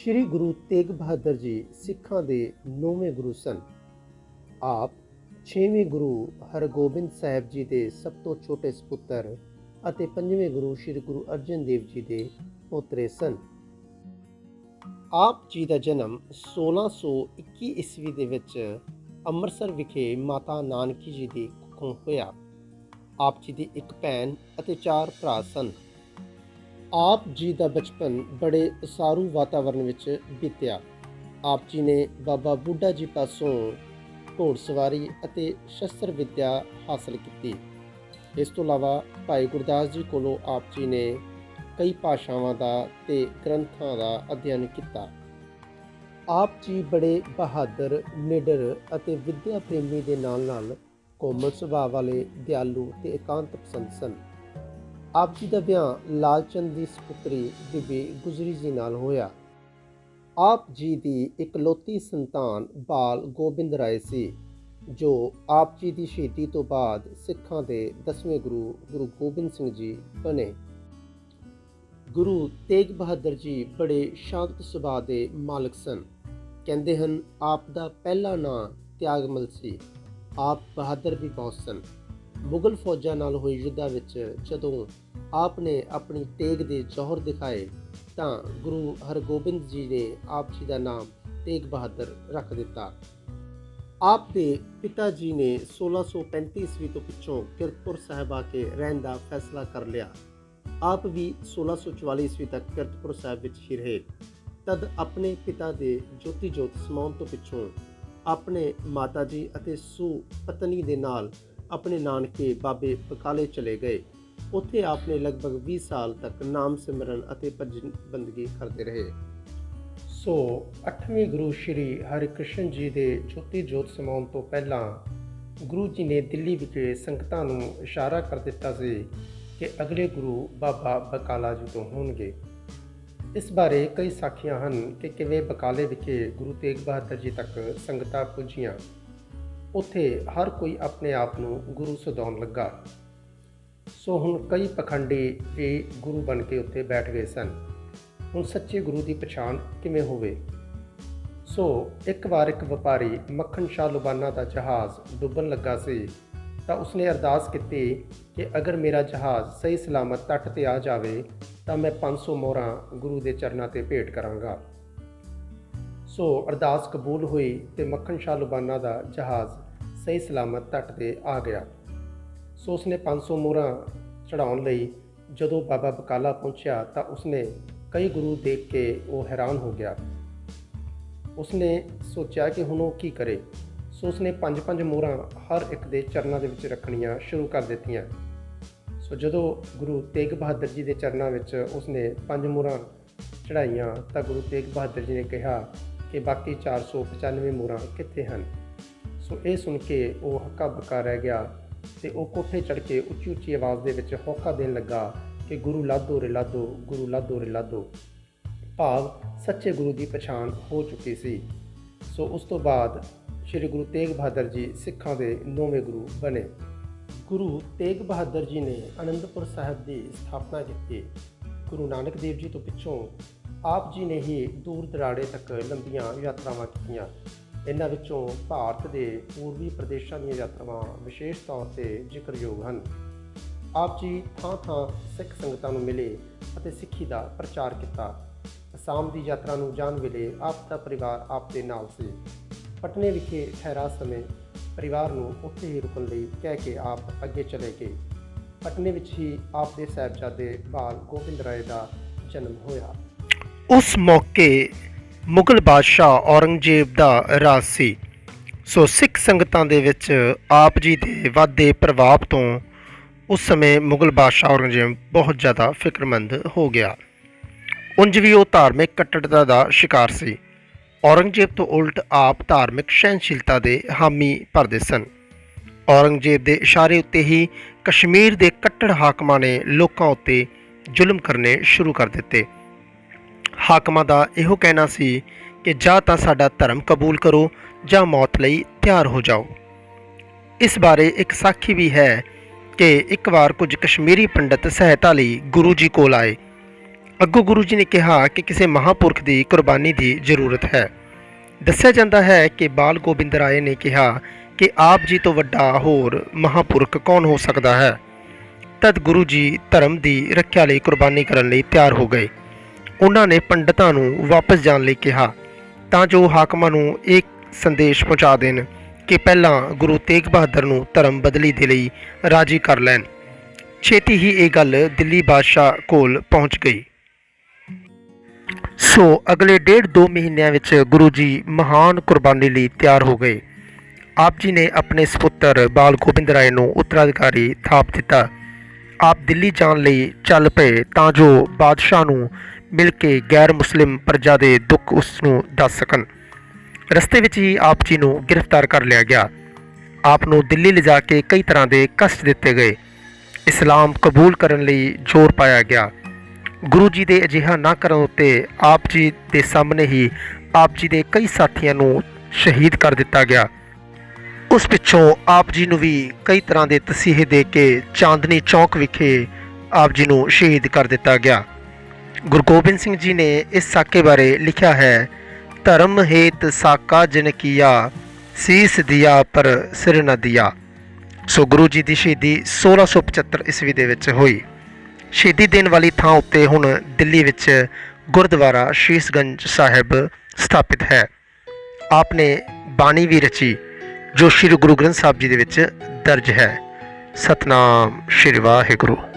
ਸ਼੍ਰੀ ਗੁਰੂ ਤੇਗ ਬਹਾਦਰ ਜੀ ਸਿੱਖਾਂ ਦੇ 9ਵੇਂ ਗੁਰੂ ਸਨ। ਆਪ 6ਵੇਂ ਗੁਰੂ ਹਰਗੋਬਿੰਦ ਸਾਹਿਬ ਜੀ ਦੇ ਸਭ ਤੋਂ ਛੋਟੇ ਸਪੁੱਤਰ ਅਤੇ 5ਵੇਂ ਗੁਰੂ ਸ਼੍ਰੀ ਗੁਰੂ ਅਰਜਨ ਦੇਵ ਜੀ ਦੇ ਪੋਤਰੇ ਸਨ। ਆਪ ਜੀ ਦਾ ਜਨਮ 1621 ਈਸਵੀ ਦੇ ਵਿੱਚ ਅੰਮ੍ਰਿਤਸਰ ਵਿਖੇ ਮਾਤਾ ਨਾਨਕੀ ਜੀ ਦੀ ਕੁੱਖੋਂ ਹੋਇਆ। ਆਪ ਜੀ ਦੀ ਇੱਕ ਭੈਣ ਅਤੇ 4 ਭਰਾ ਸਨ। ਆਪ ਜੀ ਦਾ ਬਚਪਨ ਬੜੇ ਉਸਾਰੂ ਵਾਤਾਵਰਣ ਵਿੱਚ ਬੀਤਿਆ। ਆਪ ਜੀ ਨੇ ਬਾਬਾ ਬੁੱਢਾ ਜੀ ਪਾਸੋਂ ਘੋੜਸਵਾਰੀ ਅਤੇ ਸ਼ਸਤਰ ਵਿੱਦਿਆ ਹਾਸਲ ਕੀਤੀ। ਇਸ ਤੋਂ ਇਲਾਵਾ ਭਾਈ ਗੁਰਦਾਸ ਜੀ ਕੋਲੋਂ ਆਪ ਜੀ ਨੇ ਕਈ ਭਾਸ਼ਾਵਾਂ ਦਾ ਤੇ ਗ੍ਰੰਥਾਂ ਦਾ ਅਧਿਐਨ ਕੀਤਾ। ਆਪ ਜੀ ਬੜੇ ਬਹਾਦਰ, ਨਿਡਰ ਅਤੇ ਵਿੱਦਿਆ ਪ੍ਰੇਮੀ ਦੇ ਨਾਲ ਕੋਮਲ ਸੁਭਾਅ ਵਾਲੇ, ਦਿਆਲੂ ਤੇ ਇਕਾਂਤ ਪਸੰਦ ਸਨ। ਆਪ ਜੀ ਦਾ ਵਿਆਹ ਲਾਲ ਚੰਦ ਦੀ ਸਪੁੱਤਰੀ ਬੀਬੀ ਗੁਜਰੀ ਜੀ ਨਾਲ ਹੋਇਆ। ਆਪ ਜੀ ਦੀ ਇਕਲੌਤੀ ਸੰਤਾਨ ਬਾਲ ਗੋਬਿੰਦ ਰਾਏ ਸੀ, ਜੋ ਆਪ ਜੀ ਦੀ ਸ਼ਹੀਦੀ ਤੋਂ ਬਾਅਦ ਸਿੱਖਾਂ ਦੇ 10ਵੇਂ ਗੁਰੂ ਗੁਰੂ ਗੋਬਿੰਦ ਸਿੰਘ ਜੀ ਬਣੇ। ਗੁਰੂ ਤੇਗ ਬਹਾਦਰ ਜੀ ਬੜੇ ਸ਼ਾਂਤ ਸੁਭਾਅ ਦੇ ਮਾਲਕ ਸਨ। ਕਹਿੰਦੇ ਹਨ, ਆਪ ਦਾ ਪਹਿਲਾ ਨਾਂ ਤਿਆਗਮਲ ਸੀ। ਆਪ ਬਹਾਦਰ ਵੀ ਬਹੁਤ ਸਨ। ਮੁਗਲ ਫੌਜਾਂ ਨਾਲ ਹੋਈ ਯੁੱਧਾਂ ਵਿੱਚ ਜਦੋਂ ਆਪ ਨੇ ਆਪਣੀ ਤੇਗ ਦੇ ਜੌਹਰ ਦਿਖਾਏ ਤਾਂ ਗੁਰੂ ਹਰਗੋਬਿੰਦ ਜੀ ਨੇ ਆਪ ਜੀ ਦਾ ਨਾਮ ਤੇਗ ਬਹਾਦਰ ਰੱਖ ਦਿੱਤਾ। ਆਪ ਦੇ ਪਿਤਾ ਜੀ ਨੇ 1635 ਈਸਵੀ ਤੋਂ ਪਿੱਛੋਂ ਕੀਰਤਪੁਰ ਸਾਹਿਬ ਆ ਕੇ ਰਹਿਣ ਦਾ ਫੈਸਲਾ ਕਰ ਲਿਆ। ਆਪ ਵੀ 1644 ਈਸਵੀ ਤੱਕ ਕੀਰਤਪੁਰ ਸਾਹਿਬ ਵਿੱਚ ਹੀ ਰਹੇ। ਤਦ ਆਪਣੇ ਪਿਤਾ ਦੇ ਜੋਤੀ ਜੋਤ ਸਮਾਉਣ ਤੋਂ ਪਿੱਛੋਂ ਆਪਣੇ ਮਾਤਾ ਜੀ ਅਤੇ ਸੂ ਪਤਨੀ ਦੇ ਨਾਲ ਆਪਣੇ ਨਾਨਕੇ ਬਾਬੇ ਬਕਾਲੇ ਚਲੇ ਗਏ। ਉੱਥੇ ਆਪ ਨੇ ਲਗਭਗ 20 ਸਾਲ ਤੱਕ ਨਾਮ ਸਿਮਰਨ ਅਤੇ ਭਜਨ ਬੰਦਗੀ ਕਰਦੇ ਰਹੇ। 8ਵੇਂ ਗੁਰੂ ਸ਼੍ਰੀ ਹਰਿਕ੍ਰਿਸ਼ਨ ਜੀ ਦੇ ਜੋਤੀ ਜੋਤ ਸਮਾਉਣ ਤੋਂ ਪਹਿਲਾਂ ਗੁਰੂ ਜੀ ਨੇ ਦਿੱਲੀ ਵਿਖੇ ਸੰਗਤਾਂ ਨੂੰ ਇਸ਼ਾਰਾ ਕਰ ਦਿੱਤਾ ਸੀ ਕਿ ਅਗਲੇ ਗੁਰੂ ਬਾਬਾ ਬਕਾਲਾ ਜੀ ਤੋਂ ਹੋਣਗੇ। ਇਸ ਬਾਰੇ ਕਈ ਸਾਖੀਆਂ ਹਨ ਕਿ ਕਿਵੇਂ ਬਕਾਲੇ ਵਿਖੇ ਗੁਰੂ ਤੇਗ ਬਹਾਦਰ ਜੀ ਤੱਕ ਸੰਗਤਾਂ ਪੁੱਜੀਆਂ। ਉੱਥੇ ਹਰ ਕੋਈ ਆਪਣੇ ਆਪ ਨੂੰ ਗੁਰੂ ਸਦਾਉਣ ਲੱਗਾ। ਹੁਣ ਕਈ ਪਖੰਡੀ ਵੀ ਗੁਰੂ ਬਣ ਕੇ ਉੱਥੇ ਬੈਠ ਗਏ ਸਨ। ਹੁਣ ਸੱਚੇ ਗੁਰੂ ਦੀ ਪਛਾਣ ਕਿਵੇਂ ਹੋਵੇ? ਇੱਕ ਵਾਰ ਇੱਕ ਵਪਾਰੀ ਮੱਖਣ ਸ਼ਾਹ ਲੁਬਾਨਾ ਦਾ ਜਹਾਜ਼ ਡੁੱਬਣ ਲੱਗਾ ਸੀ ਤਾਂ ਉਸਨੇ ਅਰਦਾਸ ਕੀਤੀ ਕਿ ਅਗਰ ਮੇਰਾ ਜਹਾਜ਼ ਸਹੀ ਸਲਾਮਤ ਤੱਟ ਤੇ ਆ ਜਾਵੇ ਤਾਂ ਮੈਂ 500 ਮੋਹਰਾਂ ਗੁਰੂ ਦੇ ਚਰਨਾਂ ਤੇ ਭੇਟ ਕਰਾਂਗਾ। ਅਰਦਾਸ ਕਬੂਲ ਹੋਈ ਤੇ ਮੱਖਣ ਸ਼ਾਹ ਲੁਬਾਨਾ ਦਾ ਜਹਾਜ਼ ਸਹੀ ਸਲਾਮਤ ਤੱਟ ਤੇ ਆ ਗਿਆ। ਉਸਨੇ 500 ਮੋਹਰਾਂ ਚੜ੍ਹਾਉਣ ਲਈ ਜਦੋਂ ਬਾਬਾ ਬਕਾਲਾ ਪਹੁੰਚਿਆ ਤਾਂ ਉਸਨੇ ਕਈ ਗੁਰੂ ਦੇਖ ਕੇ ਉਹ ਹੈਰਾਨ ਹੋ ਗਿਆ। ਉਸਨੇ ਸੋਚਿਆ ਕਿ ਹੁਣ ਉਹ ਕੀ ਕਰੇ। ਉਸਨੇ 5-5 ਮੋਹਰਾਂ ਹਰ ਇੱਕ ਦੇ ਚਰਨਾਂ ਦੇ ਵਿੱਚ ਰੱਖਣੀਆਂ ਸ਼ੁਰੂ ਕਰ ਦਿੱਤੀਆਂ। ਜਦੋਂ ਗੁਰੂ ਤੇਗ ਬਹਾਦਰ ਜੀ ਦੇ ਚਰਨਾਂ ਵਿੱਚ ਉਸਨੇ 5 ਮੋਹਰਾਂ ਚੜ੍ਹਾਈਆਂ ਤਾਂ ਗੁਰੂ ਤੇਗ ਬਹਾਦਰ ਜੀ ਨੇ ਕਿਹਾ ਕਿ ਬਾਕੀ 495 ਮੋਹਰਾਂ ਕਿੱਥੇ ਹਨ। ਇਹ ਸੁਣ ਕੇ ਉਹ ਹੱਕਾ ਬੱਕਾ ਰਹਿ ਗਿਆ ਤੇ ਉਹ ਕੋਠੇ ਚੜ੍ਹ ਕੇ ਉੱਚੀ ਆਵਾਜ਼ ਦੇ ਵਿੱਚ ਹੋਕਾ ਦੇਣ ਲੱਗਾ ਕਿ ਗੁਰੂ ਲਾਧੋ ਰੇ ਲਾਧੋ, ਗੁਰੂ ਲਾਧੋ ਰੇ ਲਾਧੋ। ਭਾਵ ਸੱਚੇ ਗੁਰੂ ਦੀ ਪਛਾਣ ਹੋ ਚੁੱਕੀ ਸੀ। ਉਸ ਤੋਂ ਬਾਅਦ ਸ਼੍ਰੀ ਗੁਰੂ ਤੇਗ ਬਹਾਦਰ ਜੀ ਸਿੱਖਾਂ ਦੇ 9ਵੇਂ ਗੁਰੂ ਬਣੇ। ਗੁਰੂ ਤੇਗ ਬਹਾਦਰ ਜੀ ਨੇ ਅਨੰਦਪੁਰ ਸਾਹਿਬ ਦੀ ਸਥਾਪਨਾ ਕੀਤੀ। ਗੁਰੂ ਨਾਨਕ ਦੇਵ ਜੀ ਤੋਂ ਪਿੱਛੋਂ ਆਪ ਜੀ ਨੇ ਹੀ ਦੂਰ ਦਰਾੜੇ ਤੱਕ ਲੰਬੀਆਂ ਯਾਤਰਾਵਾਂ ਕੀਤੀਆਂ। ਇਹਨਾਂ ਵਿੱਚੋਂ ਭਾਰਤ ਦੇ ਪੂਰਬੀ ਪ੍ਰਦੇਸ਼ਾਂ ਦੀਆਂ ਯਾਤਰਾਵਾਂ ਵਿਸ਼ੇਸ਼ ਤੌਰ 'ਤੇ ਜ਼ਿਕਰਯੋਗ ਹਨ। ਆਪ ਜੀ ਥਾਂ ਸਿੱਖ ਸੰਗਤਾਂ ਨੂੰ ਮਿਲੇ ਅਤੇ ਸਿੱਖੀ ਦਾ ਪ੍ਰਚਾਰ ਕੀਤਾ। ਅਸਾਮ ਦੀ ਯਾਤਰਾ ਨੂੰ ਜਾਣ ਵੇਲੇ ਆਪ ਦਾ ਪਰਿਵਾਰ ਆਪ ਦੇ ਨਾਲ ਸੀ। ਪਟਨੇ ਵਿਖੇ ਠਹਿਰਾ ਸਮੇਂ ਪਰਿਵਾਰ ਨੂੰ ਉੱਥੇ ਹੀ ਰੁਕਣ ਲਈ ਕਹਿ ਕੇ ਆਪ ਅੱਗੇ ਚਲੇ ਗਏ। ਪਟਨੇ ਵਿੱਚ ਹੀ ਆਪ ਦੇ ਸਾਹਿਬਜ਼ਾਦੇ ਬਾਲ ਗੋਬਿੰਦ ਰਾਏ ਦਾ ਜਨਮ ਹੋਇਆ। ਉਸ ਮੌਕੇ ਮੁਗਲ ਬਾਦਸ਼ਾਹ ਔਰੰਗਜ਼ੇਬ ਦਾ ਰਾਜ ਸੀ। ਸਿੱਖ ਸੰਗਤਾਂ ਦੇ ਵਿੱਚ ਆਪ ਜੀ ਦੇ ਵੱਧਦੇ ਪ੍ਰਭਾਵ ਤੋਂ ਉਸ ਸਮੇਂ ਮੁਗਲ ਬਾਦਸ਼ਾਹ ਔਰੰਗਜ਼ੇਬ ਬਹੁਤ ਜ਼ਿਆਦਾ ਫਿਕਰਮੰਦ ਹੋ ਗਿਆ। ਉਂਝ ਵੀ ਉਹ ਧਾਰਮਿਕ ਕੱਟੜਤਾ ਦਾ ਸ਼ਿਕਾਰ ਸੀ। ਔਰੰਗਜ਼ੇਬ ਤੋਂ ਉਲਟ ਆਪ ਧਾਰਮਿਕ ਸਹਿਣਸ਼ੀਲਤਾ ਦੇ ਹਾਮੀ ਭਰਦੇ ਸਨ। ਔਰੰਗਜ਼ੇਬ ਦੇ ਇਸ਼ਾਰੇ ਉੱਤੇ ਹੀ ਕਸ਼ਮੀਰ ਦੇ ਕੱਟੜ ਹਾਕਮਾਂ ਨੇ ਲੋਕਾਂ ਉੱਤੇ ਜ਼ੁਲਮ ਕਰਨੇ ਸ਼ੁਰੂ ਕਰ ਦਿੱਤੇ। ਹਾਕਮਾਂ ਦਾ ਇਹੋ ਕਹਿਣਾ ਸੀ ਕਿ ਜਾਂ ਤਾਂ ਸਾਡਾ ਧਰਮ ਕਬੂਲ ਕਰੋ ਜਾਂ ਮੌਤ ਲਈ ਤਿਆਰ ਹੋ ਜਾਓ। ਇਸ ਬਾਰੇ ਇੱਕ ਸਾਖੀ ਵੀ ਹੈ ਕਿ ਇੱਕ ਵਾਰ ਕੁਝ ਕਸ਼ਮੀਰੀ ਪੰਡਤ ਸਹਾਇਤਾ ਲਈ ਗੁਰੂ ਜੀ ਕੋਲ ਆਏ ਅੱਗੋਂ ਗੁਰੂ ਜੀ ਨੇ ਕਿਹਾ ਕਿ ਕਿਸੇ ਮਹਾਂਪੁਰਖ ਦੀ ਕੁਰਬਾਨੀ ਦੀ ਜ਼ਰੂਰਤ ਹੈ। ਦੱਸਿਆ ਜਾਂਦਾ ਹੈ ਕਿ ਬਾਲ ਗੋਬਿੰਦ ਰਾਏ ਨੇ ਕਿਹਾ ਕਿ ਆਪ ਜੀ ਤੋਂ ਵੱਡਾ ਹੋਰ ਮਹਾਂਪੁਰਖ ਕੌਣ ਹੋ ਸਕਦਾ ਹੈ। ਤਦ ਗੁਰੂ ਜੀ ਧਰਮ ਦੀ ਰੱਖਿਆ ਲਈ ਕੁਰਬਾਨੀ ਕਰਨ ਲਈ ਤਿਆਰ ਹੋ ਗਏ। ਉਹਨਾਂ ਨੇ ਪੰਡਤਾਂ ਨੂੰ ਵਾਪਸ ਜਾਣ ਲਈ ਕਿਹਾ ਤਾਂ ਜੋ ਹਾਕਮਾਂ ਨੂੰ ਇਹ ਸੰਦੇਸ਼ ਪਹੁੰਚਾ ਦੇਣ ਕਿ ਪਹਿਲਾਂ ਗੁਰੂ ਤੇਗ ਬਹਾਦਰ ਨੂੰ ਧਰਮ ਬਦਲੀ ਦੇ ਲਈ ਰਾਜੀ ਕਰ ਲੈਣ। ਛੇਤੀ ਹੀ ਇਹ ਗੱਲ ਦਿੱਲੀ ਬਾਦਸ਼ਾਹ ਕੋਲ ਪਹੁੰਚ ਗਈ। ਸੋ ਅਗਲੇ 1.5-2 ਮਹੀਨਿਆਂ ਵਿੱਚ ਗੁਰੂ ਜੀ ਮਹਾਨ ਕੁਰਬਾਨੀ ਲਈ ਤਿਆਰ ਹੋ ਗਏ। ਆਪ ਜੀ ਨੇ ਆਪਣੇ ਸਪੁੱਤਰ ਬਾਲ ਗੋਬਿੰਦ ਰਾਏ ਨੂੰ ਉੱਤਰਾਧਿਕਾਰੀ ਥਾਪ ਦਿੱਤਾ। ਆਪ ਦਿੱਲੀ ਜਾਣ ਲਈ ਚੱਲ ਪਏ ਤਾਂ ਜੋ ਬਾਦਸ਼ਾਹ ਨੂੰ ਮਿਲ ਕੇ ਗੈਰ ਮੁਸਲਿਮ ਪ੍ਰਜਾ ਦੇ ਦੁੱਖ ਉਸ ਨੂੰ ਦੱਸ ਸਕਣ। ਰਸਤੇ ਵਿੱਚ ਹੀ ਆਪ ਜੀ ਨੂੰ ਗ੍ਰਿਫਤਾਰ ਕਰ ਲਿਆ ਗਿਆ। ਆਪ ਨੂੰ ਦਿੱਲੀ ਲਿਜਾ ਕੇ ਕਈ ਤਰ੍ਹਾਂ ਦੇ ਕਸ਼ਟ ਦਿੱਤੇ ਗਏ। ਇਸਲਾਮ ਕਬੂਲ ਕਰਨ ਲਈ ਜ਼ੋਰ ਪਾਇਆ ਗਿਆ। ਗੁਰੂ ਜੀ ਦੇ ਅਜਿਹਾ ਨਾ ਕਰਨ ਉੱਤੇ ਆਪ ਜੀ ਦੇ ਸਾਹਮਣੇ ਹੀ ਆਪ ਜੀ ਦੇ ਕਈ ਸਾਥੀਆਂ ਨੂੰ ਸ਼ਹੀਦ ਕਰ ਦਿੱਤਾ ਗਿਆ। ਉਸ ਪਿੱਛੋਂ ਆਪ ਜੀ ਨੂੰ ਵੀ ਕਈ ਤਰ੍ਹਾਂ ਦੇ ਤਸੀਹੇ ਦੇ ਕੇ ਚਾਂਦਨੀ ਚੌਕ ਵਿਖੇ ਆਪ ਜੀ ਨੂੰ ਸ਼ਹੀਦ ਕਰ ਦਿੱਤਾ ਗਿਆ। ਗੁਰੂ ਗੋਬਿੰਦ ਸਿੰਘ ਜੀ ਨੇ ਇਸ ਸਾਕੇ ਬਾਰੇ ਲਿਖਿਆ ਹੈ, ਧਰਮ ਹੇਤ ਸਾਕਾ ਜਿਨ ਕੀਆ, ਸੀਸ ਦਿਆ ਪਰ ਸਿਰ ਨ ਦਿਆ। ਸੋ ਗੁਰੂ ਜੀ ਦੀ ਸ਼ਹੀਦੀ 1675 ਈਸਵੀ ਦੇ ਵਿੱਚ ਹੋਈ। ਸ਼ਹੀਦੀ ਦੇਣ ਵਾਲੀ ਥਾਂ ਉੱਤੇ ਹੁਣ ਦਿੱਲੀ ਵਿੱਚ ਗੁਰਦੁਆਰਾ ਸ਼ੀਸ਼ਗੰਜ ਸਾਹਿਬ ਸਥਾਪਿਤ ਹੈ। ਆਪ ਨੇ ਬਾਣੀ ਵੀ ਰਚੀ ਜੋ ਸ਼੍ਰੀ ਗੁਰੂ ਗ੍ਰੰਥ ਸਾਹਿਬ ਜੀ ਦੇ ਵਿੱਚ ਦਰਜ ਹੈ। ਸਤਨਾਮ ਸ਼੍ਰੀ ਵਾਹਿਗੁਰੂ।